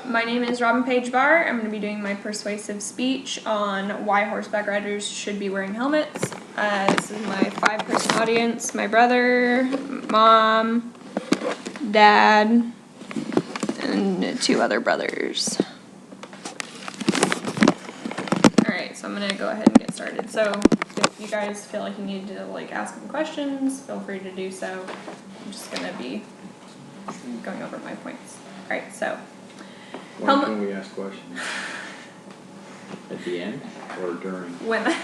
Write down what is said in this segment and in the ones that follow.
My name is Robin Paige Barr. I'm going to be doing my persuasive speech on why horseback riders should be wearing helmets. This is my 5-person audience: my brother, mom, dad, and 2 other brothers. Alright, so I'm going to go ahead and get started. So if you guys feel like you need to ask me questions, feel free to do so. I'm just going to be going over my points. Alright, so when can we ask questions? At the end or during? When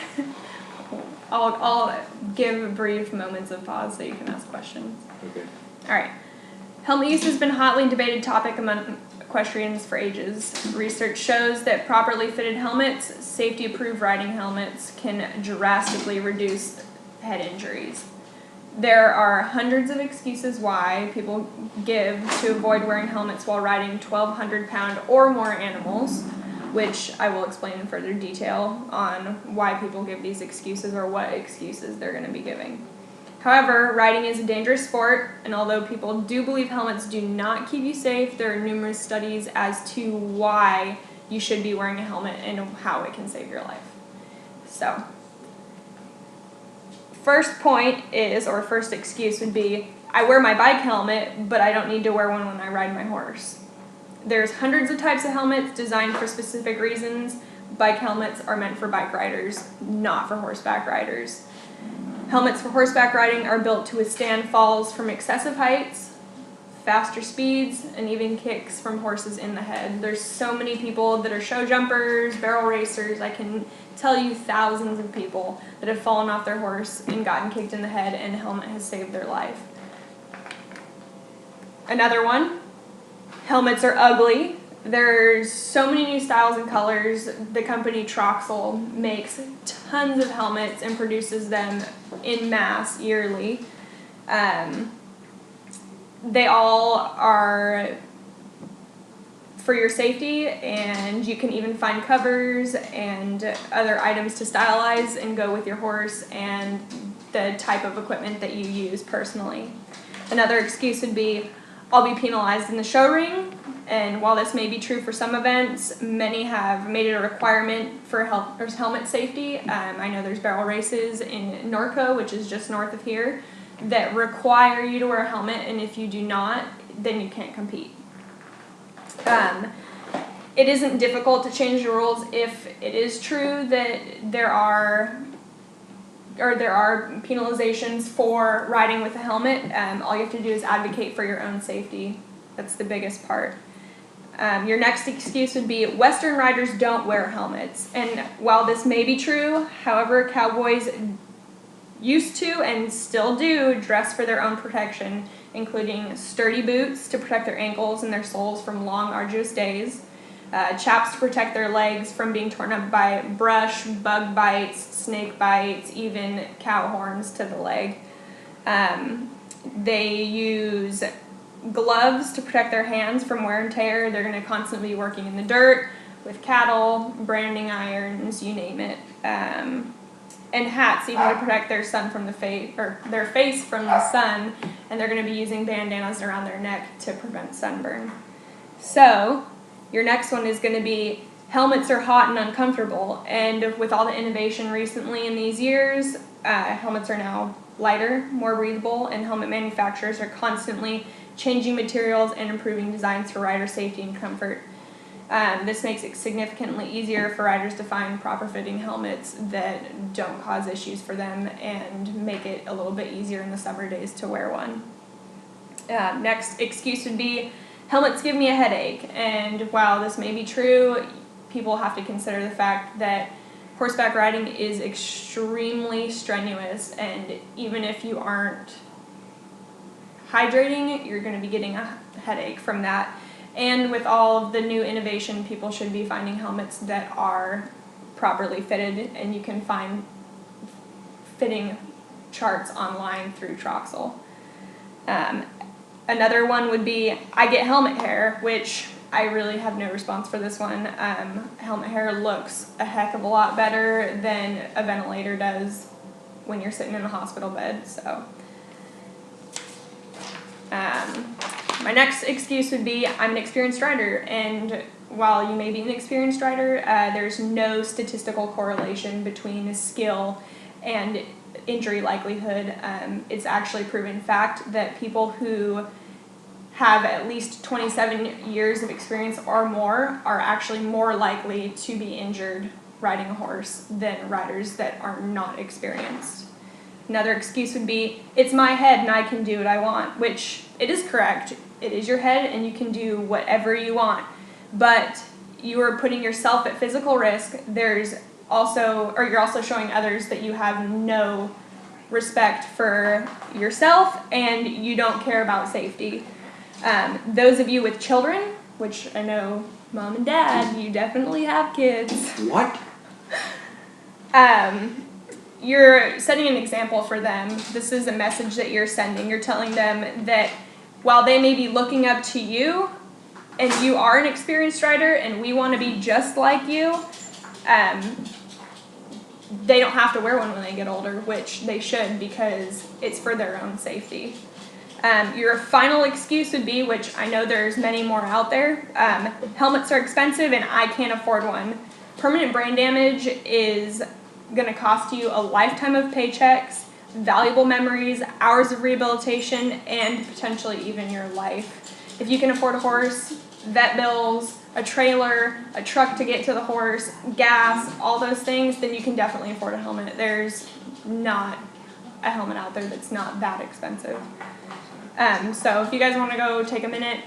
I'll give brief moments of pause so you can ask questions. Okay. Alright. Helmet use has been a hotly debated topic among equestrians for ages. Research shows that properly fitted helmets, safety-approved riding helmets, can drastically reduce head injuries. There are hundreds of excuses why people give to avoid wearing helmets while riding 1,200-pound or more animals, which I will explain in further detail on why people give these excuses or what excuses they're going to be giving. However, riding is a dangerous sport, and although people do believe helmets do not keep you safe, there are numerous studies as to why you should be wearing a helmet and how it can save your life. So, first point is, or first excuse would be, I wear my bike helmet, but I don't need to wear one when I ride my horse. There's hundreds of types of helmets designed for specific reasons. Bike helmets are meant for bike riders, not for horseback riders. Helmets for horseback riding are built to withstand falls from excessive heights, faster speeds, and even kicks from horses in the head. There's so many people that are show jumpers, barrel racers. I can tell you thousands of people that have fallen off their horse and gotten kicked in the head, and a helmet has saved their life. Another one, helmets are ugly. There's so many new styles and colors. The company Troxel makes tons of helmets and produces them in mass yearly. They all are for your safety, and you can even find covers and other items to stylize and go with your horse and the type of equipment that you use personally. Another excuse would be, I'll be penalized in the show ring. And while this may be true for some events, many have made it a requirement for helmet safety. I know there's barrel races in Norco, which is just north of here, that require you to wear a helmet, and if you do not, then you can't compete. It isn't difficult to change the rules if it is true that there are penalizations for riding with a helmet. All you have to do is advocate for your own safety. That's the biggest part. Your next excuse would be, Western riders don't wear helmets. And while this may be true, however, cowboys used to and still do dress for their own protection, including sturdy boots to protect their ankles and their soles from long, arduous days, chaps to protect their legs from being torn up by brush, bug bites, snake bites, even cow horns to the leg. They use gloves to protect their hands from wear and tear. They're going to constantly be working in the dirt with cattle, branding irons, you name it, and hats even to protect their sun from the face, or their face from the sun. And they're going to be using bandanas around their neck to prevent sunburn. So your next one is going to be, helmets are hot and uncomfortable. And with all the innovation recently in these years, helmets are now lighter, more breathable, and helmet manufacturers are constantly changing materials and improving designs for rider safety and comfort. This makes it significantly easier for riders to find proper fitting helmets that don't cause issues for them and make it a little bit easier in the summer days to wear one. Next excuse would be, helmets give me a headache. And while this may be true, people have to consider the fact that horseback riding is extremely strenuous, and even if you aren't hydrating, you're going to be getting a headache from that. And with all of the new innovation, people should be finding helmets that are properly fitted, and you can find fitting charts online through Troxel. Another one would be, I get helmet hair, which I really have no response for this one. Helmet hair looks a heck of a lot better than a ventilator does when you're sitting in a hospital bed. So My next excuse would be, I'm an experienced rider, and while you may be an experienced rider, there's no statistical correlation between skill and injury likelihood. It's actually proven fact that people who have at least 27 years of experience or more are actually more likely to be injured riding a horse than riders that are not experienced. Another excuse would be, it's my head and I can do what I want, which it is correct. It is your head and you can do whatever you want. But you are putting yourself at physical risk. You're also showing others that you have no respect for yourself and you don't care about safety. Those of you with children, which I know mom and dad, you definitely have kids. What? You're setting an example for them. This is a message that you're sending. You're telling them that while they may be looking up to you, and you are an experienced rider, and we want to be just like you, they don't have to wear one when they get older, which they should, because it's for their own safety. Your final excuse would be, which I know there's many more out there, helmets are expensive and I can't afford one. Permanent brain damage is going to cost you a lifetime of paychecks, valuable memories, hours of rehabilitation, and potentially even your life. If you can afford a horse, vet bills, a trailer, a truck to get to the horse, gas, all those things, then you can definitely afford a helmet. There's not a helmet out there that's not that expensive. So if you guys want to go take a minute,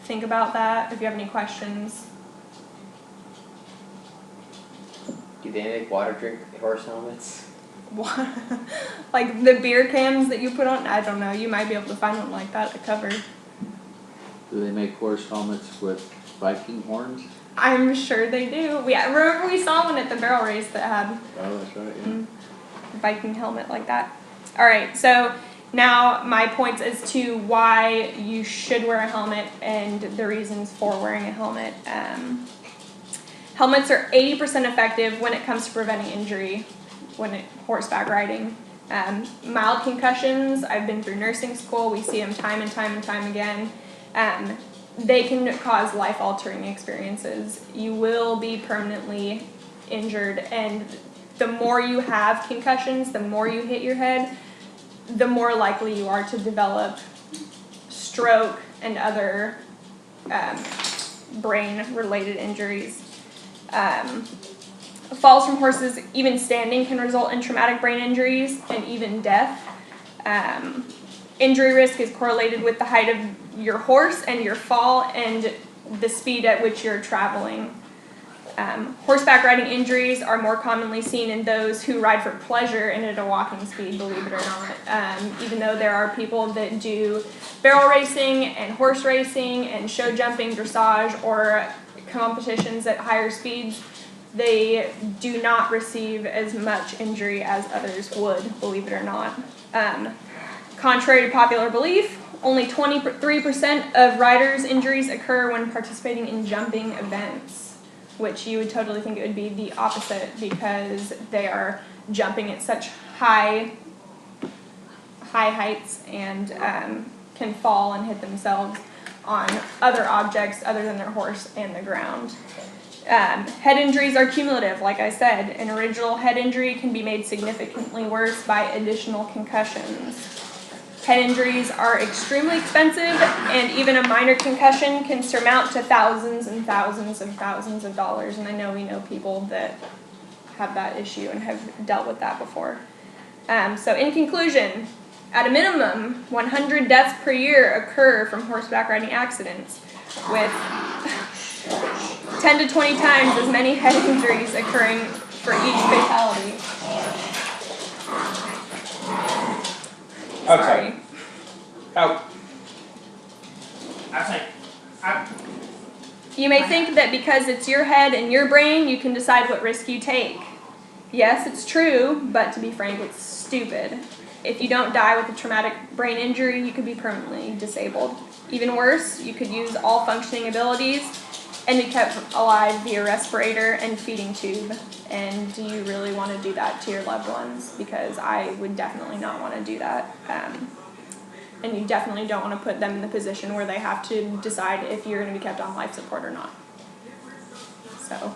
think about that. If you have any questions. Do they make water drink horse helmets? What? Like the beer cans that you put on? I don't know. You might be able to find one like that at cover. Do they make horse helmets with Viking horns? I'm sure they do. Remember we saw one at the barrel race that had Oh, that's right, yeah. a Viking helmet like that. All right, so now my points as to why you should wear a helmet and the reasons for wearing a helmet. Helmets are 80% effective when it comes to preventing injury horseback riding. Mild concussions, I've been through nursing school, we see them time and time and time again. They can cause life-altering experiences. You will be permanently injured, and the more you have concussions, the more you hit your head, the more likely you are to develop stroke and other brain-related injuries. Falls from horses, even standing, can result in traumatic brain injuries and even death. Injury risk is correlated with the height of your horse and your fall and the speed at which you're traveling. Horseback riding injuries are more commonly seen in those who ride for pleasure and at a walking speed, believe it or not. Even though there are people that do barrel racing and horse racing and show jumping, dressage, or competitions at higher speeds, they do not receive as much injury as others would, believe it or not. Contrary to popular belief, only 23% of riders' injuries occur when participating in jumping events, which you would totally think it would be the opposite because they are jumping at such high heights and can fall and hit themselves on other objects other than their horse and the ground. Head injuries are cumulative, like I said. An original head injury can be made significantly worse by additional concussions. Head injuries are extremely expensive, and even a minor concussion can surmount to thousands and thousands and thousands of dollars, and I know we know people that have that issue and have dealt with that before. So in conclusion, at a minimum, 100 deaths per year occur from horseback riding accidents, with 10 to 20 times as many head injuries occurring for each fatality. Okay. Oh. You may think that because it's your head and your brain, you can decide what risk you take. Yes, it's true, but to be frank, it's stupid. If you don't die with a traumatic brain injury, you could be permanently disabled. Even worse, you could use all functioning abilities and be kept alive via respirator and feeding tube. And do you really want to do that to your loved ones? Because I would definitely not want to do that. and you definitely don't want to put them in the position where they have to decide if you're going to be kept on life support or not. So